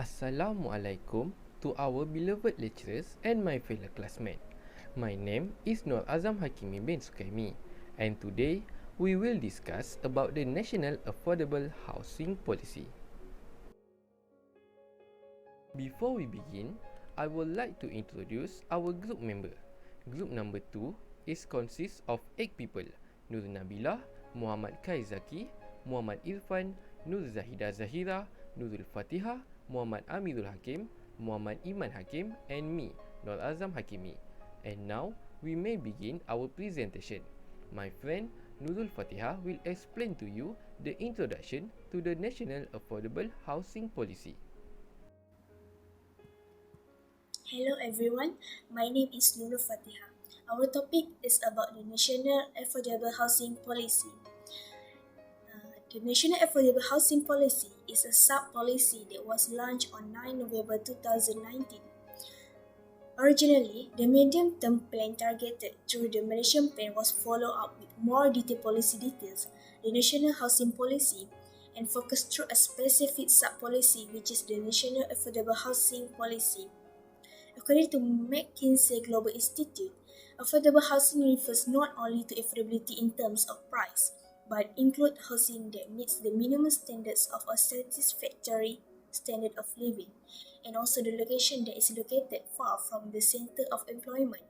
Assalamualaikum to our beloved lecturers and my fellow classmates. My name is NORAZAM HAKIMI bin SUKAIMI, and today we will discuss about the National Affordable Housing Policy. Before we begin, I would like to introduce our group member. Group number 2 consists of 8 people: Nur NABILLA, MOHAMAD KHAIRZAKI, MOHAMAD IRFAN, Nur ZAHIRAH, NURUL FATIHAH, MOHAMAD AMIRUL HAKIM, MOHAMAD IMAN HAKIM, and me, NORAZAM HAKIMI. And now, we may begin our presentation. My friend Nurul Fatihah will explain to you the introduction to the National Affordable Housing Policy. Hello everyone, my name is Nurul Fatihah. Our topic is about the National Affordable Housing Policy. The National Affordable Housing Policy is a sub-policy that was launched on 9 November 2019. Originally, the medium-term plan targeted through the Malaysian plan was followed up with more detailed policy details, the National Housing Policy, and focused through a specific sub-policy which is the National Affordable Housing Policy. According to McKinsey Global Institute, affordable housing refers not only to affordability in terms of price, but include housing that meets the minimum standards of a satisfactory standard of living, and also the location that is located far from the center of employment.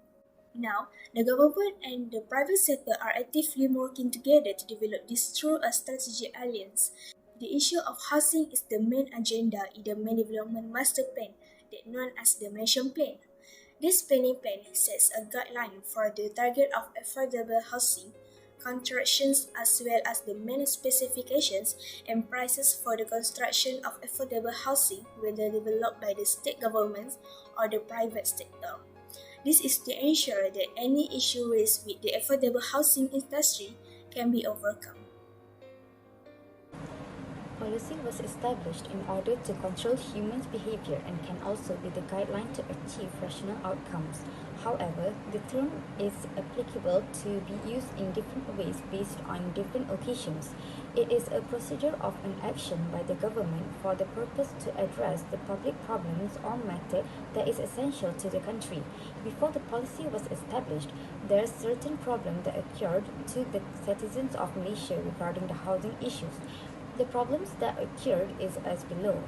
Now, the government and the private sector are actively working together to develop this through a strategic alliance. The issue of housing is the main agenda in the Main Development Master Plan, that known as the Malaysian Plan. This planning plan sets a guideline for the target of affordable housing, constructions as well as the main specifications and prices for the construction of affordable housing, whether developed by the state governments or the private sector. This is to ensure that any issue raised with the affordable housing industry can be overcome. Policy was established in order to control human behavior and can also be the guideline to achieve rational outcomes. However, the term is applicable to be used in different ways based on different occasions. It is a procedure of an action by the government for the purpose to address the public problems or matter that is essential to the country. Before the policy was established, there are certain problems that occurred to the citizens of Malaysia regarding the housing issues. The problems that occurred is as below.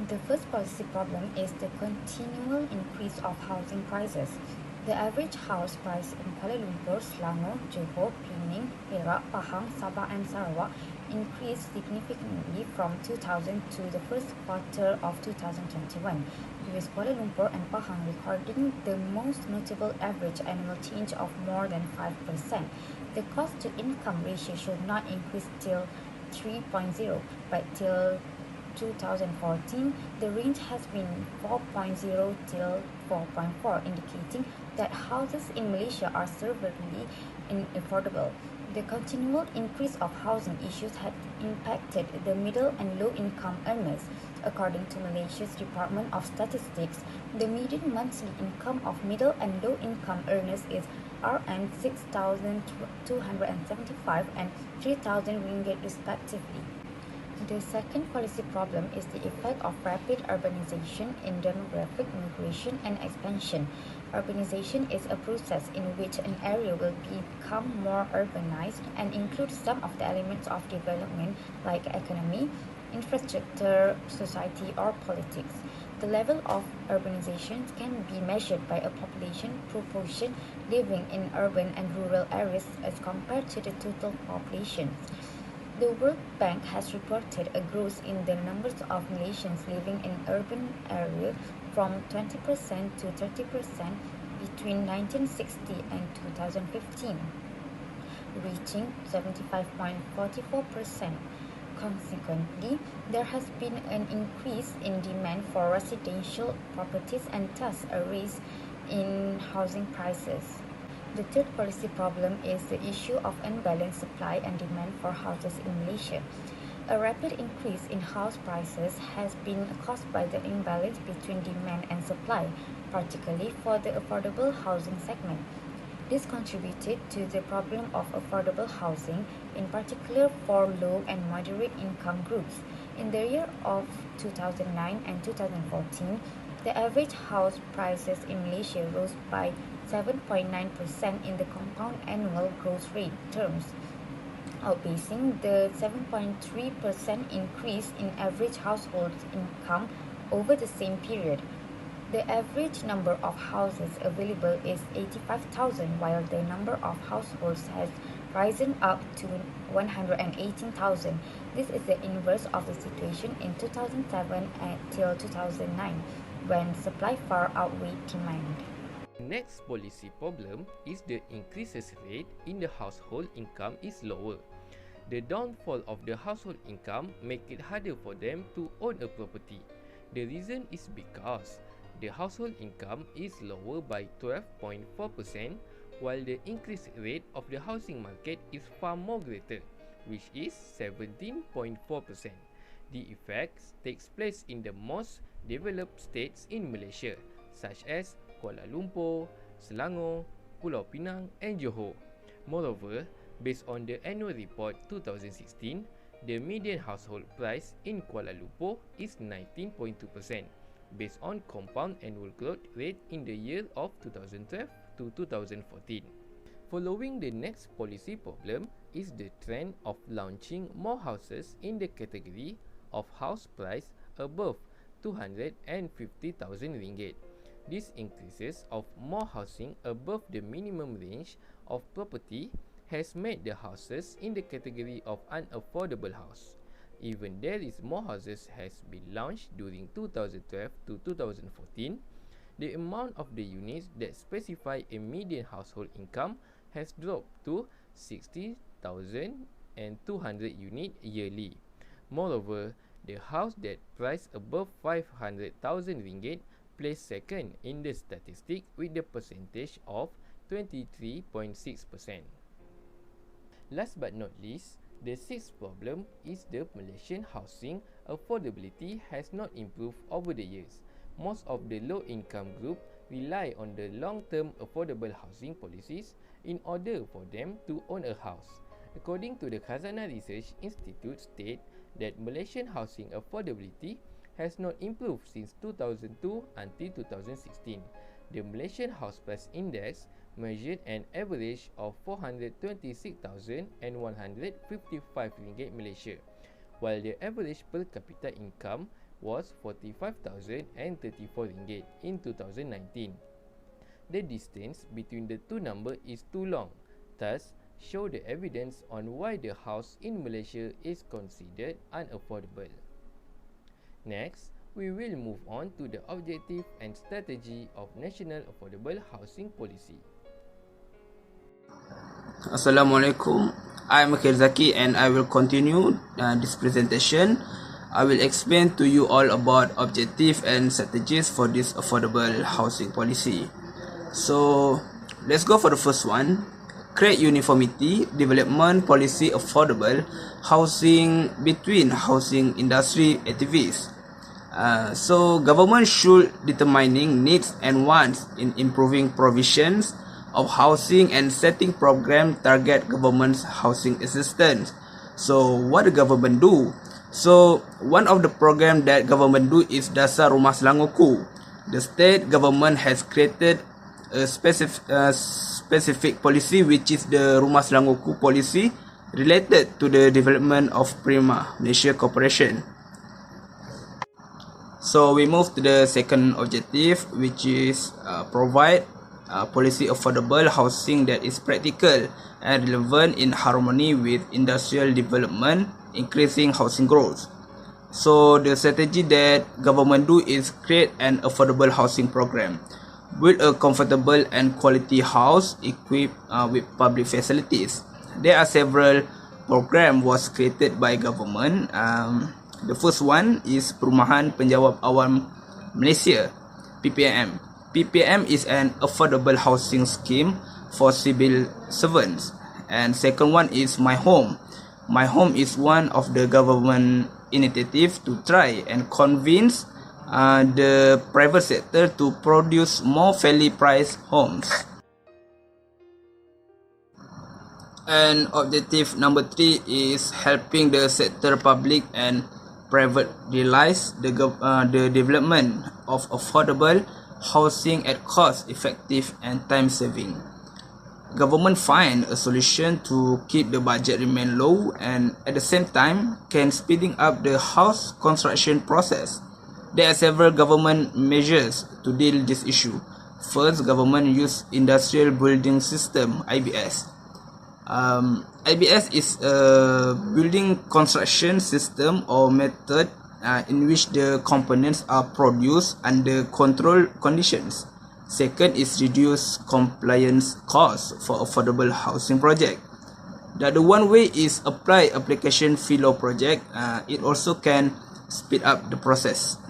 The first policy problem is the continual increase of housing prices. The average house price in Kuala Lumpur, Selangor, Johor, Pening, Perak, Pahang, Sabah and Sarawak increased significantly from 2000 to the first quarter of 2021, with Kuala Lumpur and Pahang recording the most notable average annual change of more than 5%. The cost-to-income ratio should not increase till 3.0, but till 2014, the range has been 4.0 till 4.4, indicating that houses in Malaysia are severely unaffordable. The continual increase of housing issues had impacted the middle and low-income earners. According to Malaysia's Department of Statistics, the median monthly income of middle and low-income earners is Rm 6,275 and 3,000 ringgit respectively. The second policy problem is the effect of rapid urbanization in demographic migration and expansion. Urbanization is a process in which an area will become more urbanized and include some of the elements of development like economy, infrastructure, society, or politics. The level of urbanization can be measured by a population proportion living in urban and rural areas as compared to the total population. The World Bank has reported a growth in the numbers of Malaysians living in urban areas from 20% to 30% between 1960 and 2015, reaching 75.44%. Consequently, there has been an increase in demand for residential properties and thus a rise in housing prices. The third policy problem is the issue of unbalanced supply and demand for houses in Malaysia. A rapid increase in house prices has been caused by the imbalance between demand and supply, particularly for the affordable housing segment. This contributed to the problem of affordable housing, in particular for low and moderate income groups. In the year of 2009 and 2014, the average house prices in Malaysia rose by 7.9% in the compound annual growth rate terms, outpacing the 7.3% increase in average household income over the same period. The average number of houses available is 85,000, while the number of households has risen up to 118,000. This is the inverse of the situation in 2007 till 2009, when supply far outweighed demand. Next policy problem is the increases rate in the household income is lower. The downfall of the household income make it harder for them to own a property. The reason is because the household income is lower by 12.4%, while the increase rate of the housing market is far more greater, which is 17.4%. The effects takes place in the most developed states in Malaysia, such as Kuala Lumpur, Selangor, Pulau Pinang and Johor. Moreover, based on the annual report 2016, the median household price in Kuala Lumpur is 19.2%, based on compound annual growth rate in the year of 2012 to 2014. Following the next policy problem is the trend of launching more houses in the category of house price above 250,000 ringgit. This increases of more housing above the minimum range of property has made the houses in the category of unaffordable house. Even there is more houses has been launched during 2012 to 2014, the amount of the units that specify a median household income has dropped to 60,200 units yearly. Moreover, the house that priced above 500,000 ringgit placed second in the statistic with the percentage of 23.6%. Last but not least, the sixth problem is the Malaysian housing affordability has not improved over the years. Most of the low-income group rely on the long-term affordable housing policies in order for them to own a house. According to the Khazanah Research Institute state that Malaysian housing affordability has not improved since 2002 until 2016. The Malaysian House Price Index measured an average of 426,155 ringgit Malaysia, while the average per capita income was 45,034 ringgit in 2019. The distance between the two numbers is too long, thus show the evidence on why the house in Malaysia is considered unaffordable. Next, we will move on to the objective and strategy of National Affordable Housing Policy. Assalamualaikum. I'm KHAIRZAKI and I will continue this presentation. I will explain to you all about objective and strategies for this affordable housing policy. So, let's go for the first one. Create uniformity development policy affordable housing between housing industry activists. So government should determining needs and wants in improving provisions of housing and setting program target government's housing assistance. So what the government do? So one of the program that government do is Dasar Rumah Selangorku. The state government has created a specific policy which is the Rumah Selangorku policy related to the development of Prima Malaysia Corporation. So we move to the second objective, which is provide policy affordable housing that is practical and relevant in harmony with industrial development, increasing housing growth. So the strategy that government do is create an affordable housing program, build a comfortable and quality house equipped with public facilities. There are several programs was created by government. The first one is Perumahan Penjawat Awam Malaysia, PPAM. PPAM is an affordable housing scheme for civil servants. And second one is My Home. My Home is one of the government initiative to try and convince the private sector to produce more fairly priced homes. And objective number 3 is helping the sector public and privatize the development of affordable housing at cost-effective and time-saving. Government find a solution to keep the budget remain low and at the same time can speeding up the house construction process. There are several government measures to deal this issue. First, government use industrial building system (IBS). IBS is a building construction system or method in which the components are produced under controlled conditions. Second is reduce compliance costs for affordable housing project. The other one way is apply application fee law project. It also can speed up the process.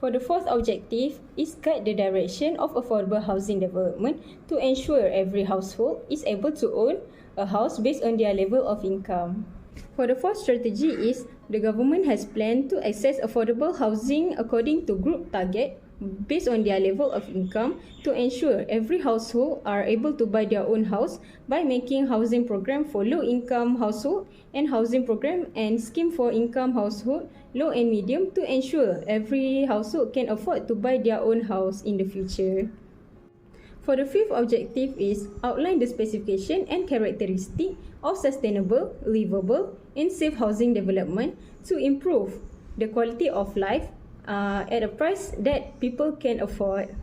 For the fourth objective is guide the direction of affordable housing development to ensure every household is able to own a house based on their level of income. For the fourth strategy is the government has planned to access affordable housing according to group target based on their level of income to ensure every household are able to buy their own house by making housing program for low income household and housing program and scheme for income household, low and medium to ensure every household can afford to buy their own house in the future. For the fifth objective is outline the specification and characteristic of sustainable, livable and safe housing development to improve the quality of life at a price that people can afford.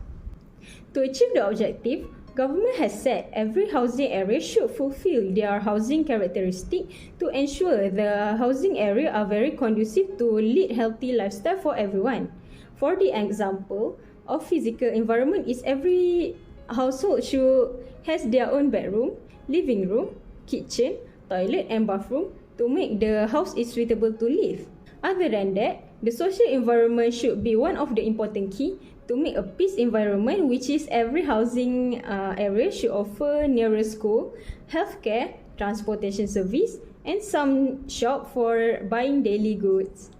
To achieve the objective, government has said every housing area should fulfill their housing characteristic to ensure the housing area are very conducive to lead healthy lifestyle for everyone. For the example of physical environment is every household should has their own bedroom, living room, kitchen, toilet and bathroom to make the house is suitable to live. Other than that, the social environment should be one of the important key to make a peace environment, which is every housing area should offer nearer school, healthcare, transportation service, and some shop for buying daily goods.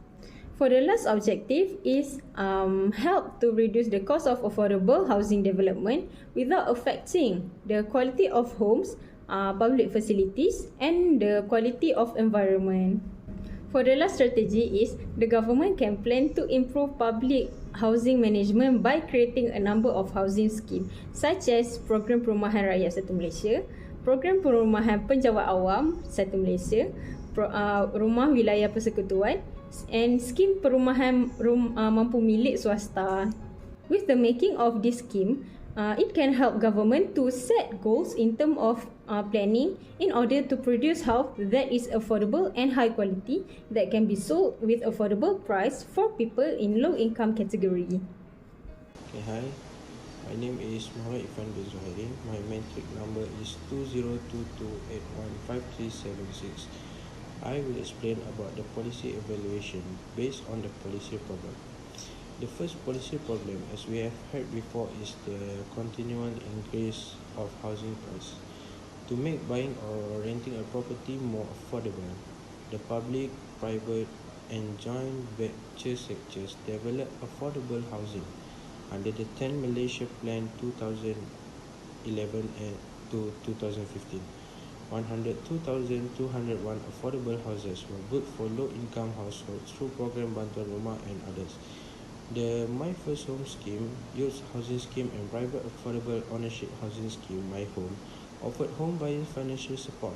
For the last objective is help to reduce the cost of affordable housing development without affecting the quality of homes, public facilities, and the quality of environment. For the last strategy is the government can plan to improve public housing management by creating a number of housing schemes such as Program Perumahan Rakyat Satu Malaysia, Program Perumahan Penjawat Awam Satu Malaysia, Rumah Wilayah Persekutuan and Skim Perumahan Mampu Milik Swasta. With the making of this scheme, it can help government to set goals in terms of planning in order to produce house that is affordable and high quality that can be sold with affordable price for people in low income category. Okay, hi. My name is MOHAMAD bin ZUHAIRI. My matric number is 2022815376. I will explain about the policy evaluation based on the policy problem. The first policy problem, as we have heard before, is the continual increase of housing price. To make buying or renting a property more affordable, the public, private and joint venture sectors develop affordable housing under the 10 Malaysia Plan 2011 to 2015. 102,201 affordable houses were built for low-income households through program Bantuan Rumah and others. The My First Home Scheme, Youth Housing Scheme and Private Affordable Ownership Housing Scheme, My Home, offered home buyers financial support.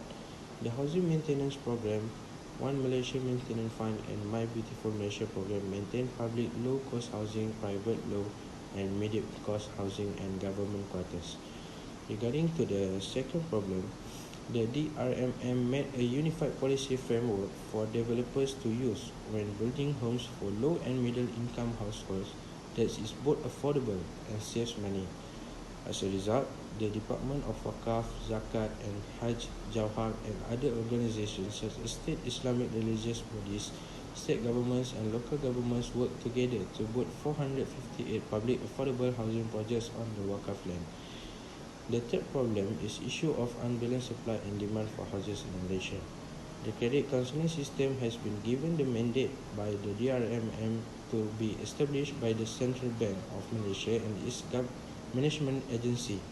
The Housing Maintenance Program, One Malaysia Maintenance Fund and My Beautiful Malaysia Program maintain public low-cost housing, private low and medium-cost housing and government quarters. Regarding to the second problem, the DRMM made a unified policy framework for developers to use when building homes for low and middle income households that is both affordable and saves money. As a result, the Department of Wakaf, Zakat and Hajj, Jawhar and other organizations such as state Islamic religious bodies, state governments and local governments work together to build 458 public affordable housing projects on the Wakaf land. The third problem is issue of unbalanced supply and demand for houses in Malaysia. The credit counselling system has been given the mandate by the DRMM to be established by the Central Bank of Malaysia and its management agency,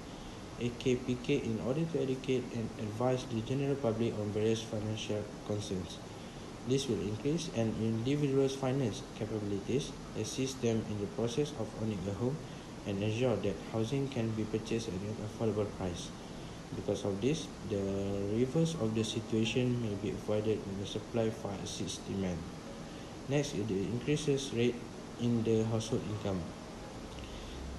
AKPK, in order to educate and advise the general public on various financial concerns. This will increase an individual's finance capabilities, assist them in the process of owning a home, and ensure that housing can be purchased at an affordable price. Because of this, the reverse of the situation may be avoided when the supply far exceeds demand. Next is the increases rate in the household income.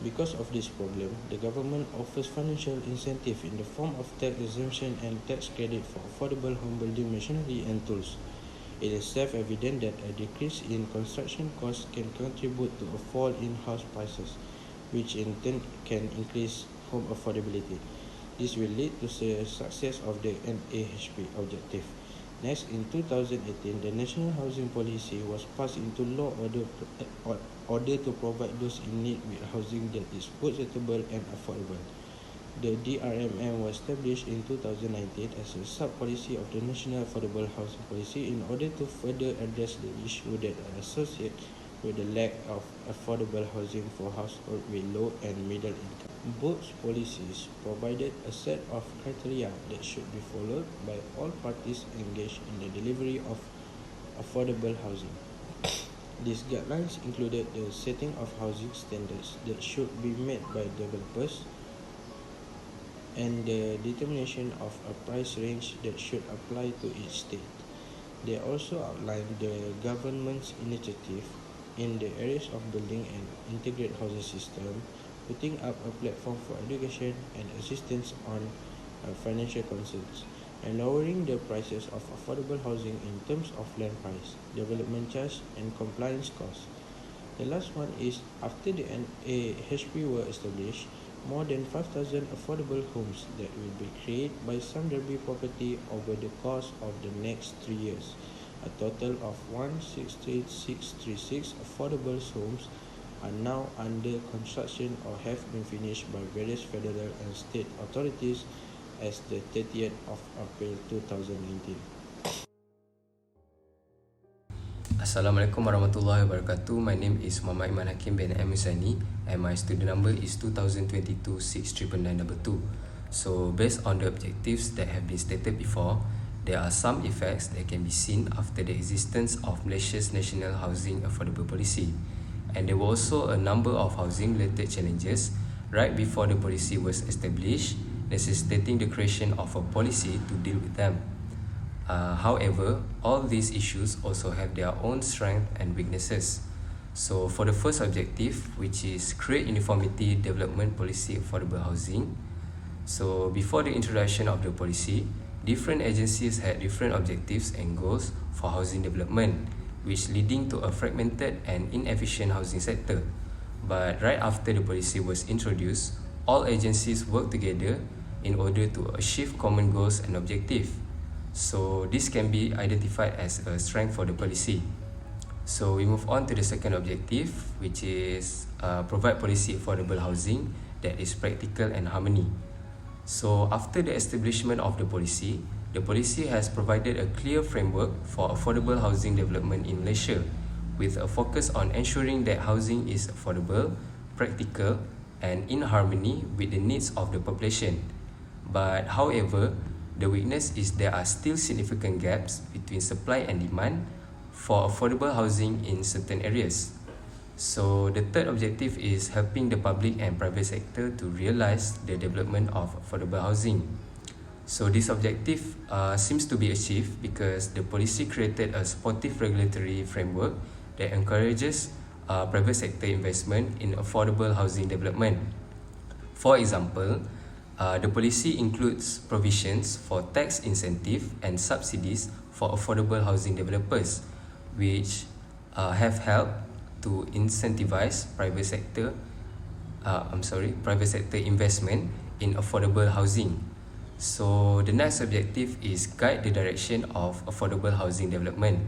Because of this problem, the government offers financial incentive in the form of tax exemption and tax credit for affordable home building machinery and tools. It is self-evident that a decrease in construction costs can contribute to a fall in house prices, which in turn can increase home affordability. This will lead to the success of the NAHP objective. Next, in 2018, the National Housing Policy was passed into law order to provide those in need with housing that is both suitable and affordable. The DRMM was established in 2019 as a sub-policy of the National Affordable Housing Policy in order to further address the issue that are associated with the lack of affordable housing for households with low and middle income. Both policies provided a set of criteria that should be followed by all parties engaged in the delivery of affordable housing. These guidelines included the setting of housing standards that should be met by developers and the determination of a price range that should apply to each state. They also outlined the government's initiative in the areas of building an integrated housing system, putting up a platform for education and assistance on financial concerns, and lowering the prices of affordable housing in terms of land price, development charge, and compliance costs. The last one is, after the NAHP were established, more than 5,000 affordable homes that will be created by Samderby Property over the course of the next 3 years. A total of 16636 affordable homes are now under construction or have been finished by various federal and state authorities as the 30th of April 2019. Assalamualaikum warahmatullahi wabarakatuh. My name is Muhammad Iman Hakim bin YUSAINI and my student number is 2022-69992. So based on the objectives that have been stated before, there are some effects that can be seen after the existence of Malaysia's National Housing Affordable Policy. And there were also a number of housing related challenges right before the policy was established, necessitating the creation of a policy to deal with them. However, all these issues also have their own strengths and weaknesses. So for the first objective, which is create uniformity development policy affordable housing. So before the introduction of the policy, different agencies had different objectives and goals for housing development, which leading to a fragmented and inefficient housing sector. But right after the policy was introduced, all agencies worked together in order to achieve common goals and objectives. So this can be identified as a strength for the policy. So we move on to the second objective, which is provide policy affordable housing that is practical and harmony. So after the establishment of the policy has provided a clear framework for affordable housing development in Malaysia, with a focus on ensuring that housing is affordable, practical, and in harmony with the needs of the population. But however, the weakness is there are still significant gaps between supply and demand for affordable housing in certain areas. So the third objective is helping the public and private sector to realize the development of affordable housing. So this objective seems to be achieved because the policy created a supportive regulatory framework that encourages private sector investment in affordable housing development. For example, the policy includes provisions for tax incentive and subsidies for affordable housing developers, which have helped to incentivize private sector investment in affordable housing. So the next objective is guide the direction of affordable housing development.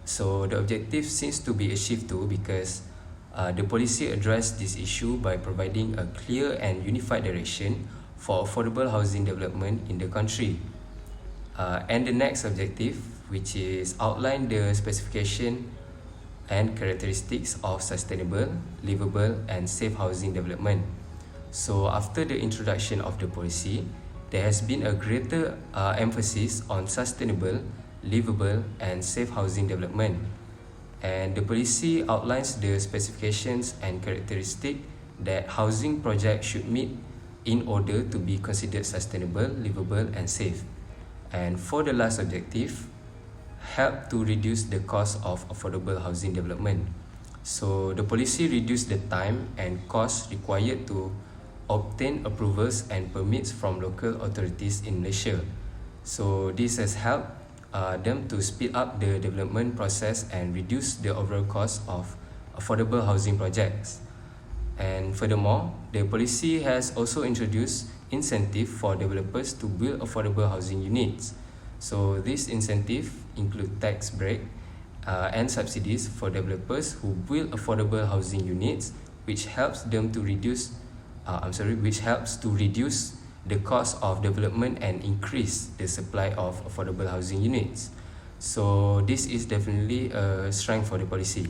So the objective seems to be achieved too because the policy addressed this issue by providing a clear and unified direction for affordable housing development in the country. And the next objective, which is outline the specification and characteristics of sustainable, livable, and safe housing development. So after the introduction of the policy, there has been a greater emphasis on sustainable, livable, and safe housing development. And the policy outlines the specifications and characteristics that housing projects should meet in order to be considered sustainable, livable, and safe. And for the last objective, help to reduce the cost of affordable housing development. So the policy reduced the time and cost required to obtain approvals and permits from local authorities in Malaysia. So this has helped them to speed up the development process and reduce the overall cost of affordable housing projects. And furthermore, the policy has also introduced incentive for developers to build affordable housing units. So this incentive include tax break and subsidies for developers who build affordable housing units, which helps them to reduce the cost of development and increase the supply of affordable housing units. So this is definitely a strength for the policy.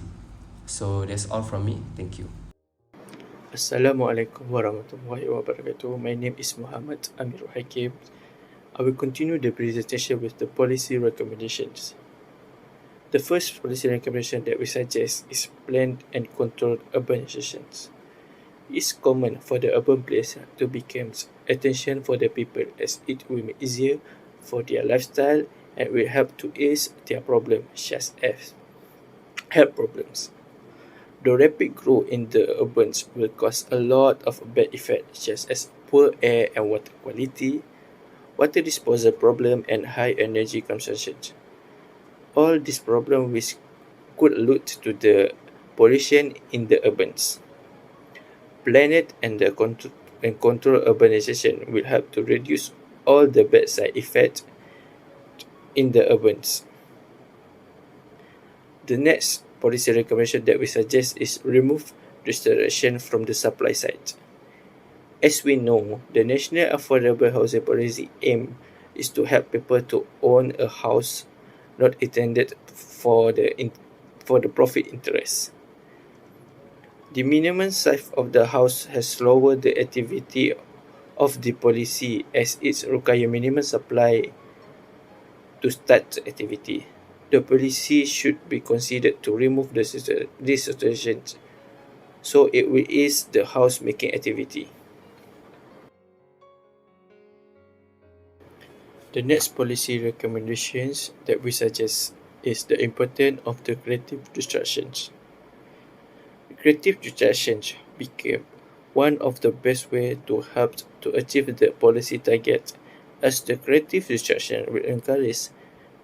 So that's all from me. Thank you. Assalamualaikum warahmatullahi wabarakatuh. My name is Mohamad AMIRUL HAKIM. I will continue the presentation with the policy recommendations. The first policy recommendation that we suggest is planned and controlled urbanizations. It's common for the urban place to become attention for the people, as it will make easier for their lifestyle and will help to ease their problems, such as health problems. The rapid growth in the urbans will cause a lot of bad effects, such as poor air and water quality, water disposal problem, and high energy consumption. All these problems which could lead to the pollution in the urbans. Planned and controlled urbanization will help to reduce all the bad side effects in the urbans. The next policy recommendation that we suggest is remove restoration from the supply side. As we know, the National Affordable Housing Policy aim is to help people to own a house not intended for the profit interest. The minimum size of the house has lowered the activity of the policy, as it requires minimum supply to start the activity. The policy should be considered to remove these situations, so it will ease the house making activity. The next policy recommendations that we suggest is the importance of the creative distractions. Creative distractions became one of the best ways to help to achieve the policy target, as the creative distraction will encourage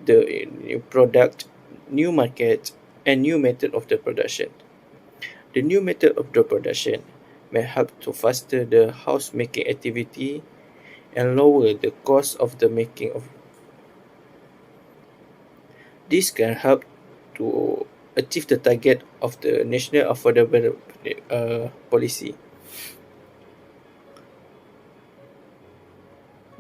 the new product, new market, and new method of the production. The new method of the production may help to foster the house making activity and lower the cost of the making of. This can help to achieve the target of the National Affordable Policy.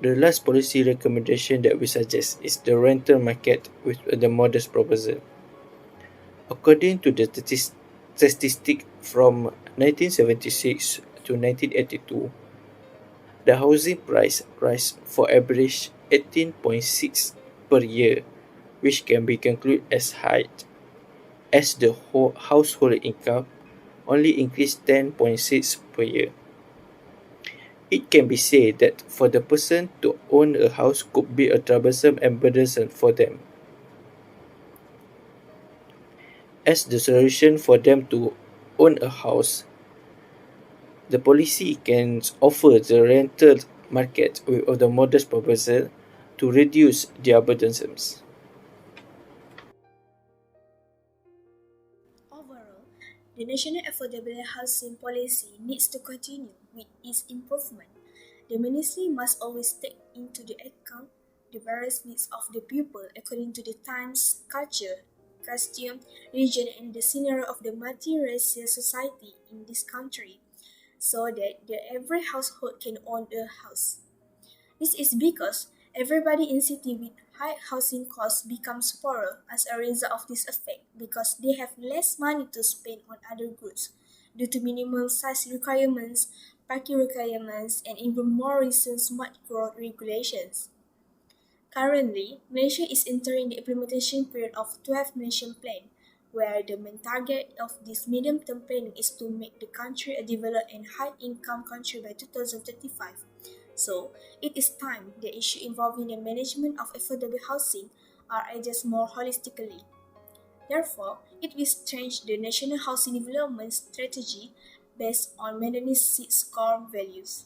The last policy recommendation that we suggest is the rental market with the modest proposal. According to the statistic from 1976 to 1982, the housing price rise for average 18.6 per year, which can be concluded as high as the whole household income only increased 10.6 per year. It can be said that for the person to own a house could be a troublesome and burdensome for them, as the solution for them to own a house, the policy can offer the rental market with the modest proposal to reduce their burdensome. Overall, the National Affordable Housing Policy needs to continue with its improvement. The ministry must always take into the account the various needs of the people according to the times, culture, costume, region, and the scenario of the multiracial society in this country, so that every household can own a house. This is because everybody in city with high housing costs becomes poorer as a result of this effect, because they have less money to spend on other goods due to minimum size requirements, parking requirements, and even more recent smart growth regulations. Currently, Malaysia is entering the implementation period of 12th Malaysian Plan, where the main target of this medium-term planning is to make the country a developed and high-income country by 2035. So, it is time the issue involving the management of affordable housing are addressed more holistically. Therefore, it will change the national housing development strategy based on Melanesi's core values.